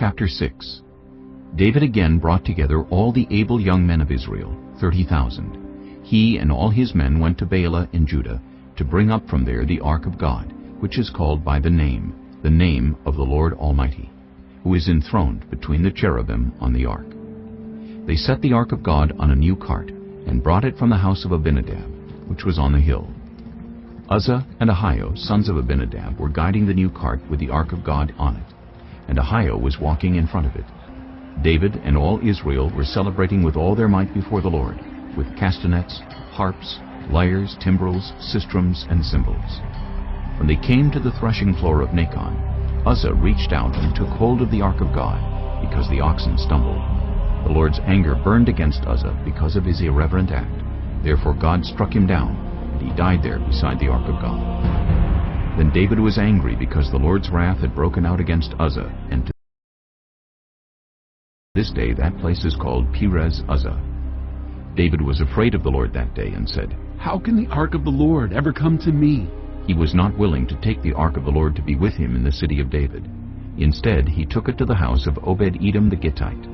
Chapter 6. David again brought together all the able young men of Israel, 30,000. He and all his men went to Baalah in Judah, to bring up from there the ark of God, which is called by the name of the Lord Almighty, who is enthroned between the cherubim on the ark. They set the ark of God on a new cart, and brought it from the house of Abinadab, which was on the hill. Uzzah and Ahio, sons of Abinadab, were guiding the new cart with the ark of God on it, and Ahio was walking in front of it. David and all Israel were celebrating with all their might before the Lord, with castanets, harps, lyres, timbrels, sistrums, and cymbals. When they came to the threshing floor of Nacon, Uzzah reached out and took hold of the ark of God, because the oxen stumbled. The Lord's anger burned against Uzzah because of his irreverent act. Therefore God struck him down, and he died there beside the ark of God. Then David was angry because the Lord's wrath had broken out against Uzzah, and to this day that place is called Perez Uzzah. David was afraid of the Lord that day and said, "How can the ark of the Lord ever come to me?" He was not willing to take the ark of the Lord to be with him in the city of David. Instead, he took it to the house of Obed-Edom the Gittite.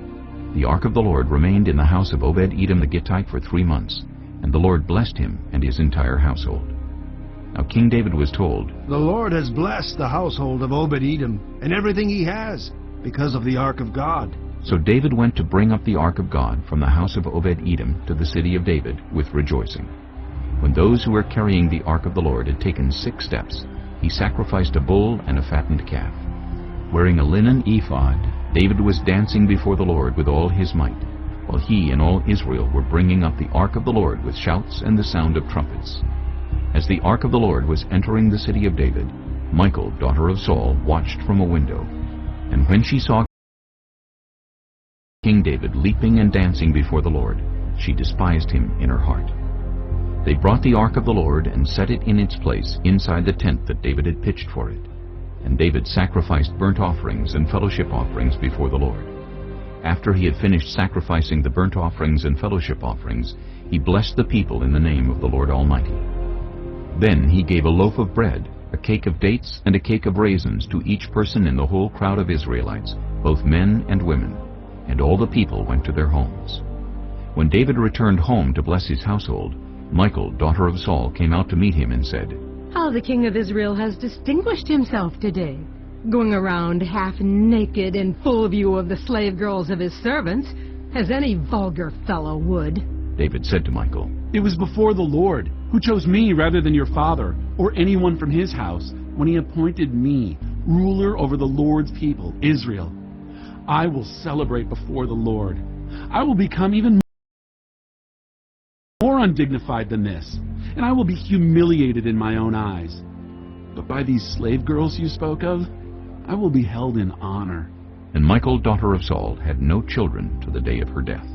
The ark of the Lord remained in the house of Obed-Edom the Gittite for 3 months, and the Lord blessed him and his entire household. Now King David was told, "The Lord has blessed the household of Obed-Edom and everything he has, because of the ark of God." So David went to bring up the ark of God from the house of Obed-Edom to the city of David with rejoicing. When those who were carrying the ark of the Lord had taken 6 steps, he sacrificed a bull and a fattened calf. Wearing a linen ephod, David was dancing before the Lord with all his might, while he and all Israel were bringing up the ark of the Lord with shouts and the sound of trumpets. As the ark of the Lord was entering the city of David, Michal, daughter of Saul, watched from a window. And when she saw King David leaping and dancing before the Lord, she despised him in her heart. They brought the ark of the Lord and set it in its place inside the tent that David had pitched for it. And David sacrificed burnt offerings and fellowship offerings before the Lord. After he had finished sacrificing the burnt offerings and fellowship offerings, he blessed the people in the name of the Lord Almighty. Then he gave a loaf of bread, a cake of dates, and a cake of raisins to each person in the whole crowd of Israelites, both men and women, and all the people went to their homes. When David returned home to bless his household, Michal, daughter of Saul, came out to meet him and said, "How the king of Israel has distinguished himself today, going around half naked in full view of the slave girls of his servants, as any vulgar fellow would." David said to Michal, "It was before the Lord, who chose me rather than your father, or anyone from his house, when he appointed me ruler over the Lord's people, Israel. I will celebrate before the Lord. I will become even more undignified than this, and I will be humiliated in my own eyes. But by these slave girls you spoke of, I will be held in honor." And Michal, daughter of Saul, had no children to the day of her death.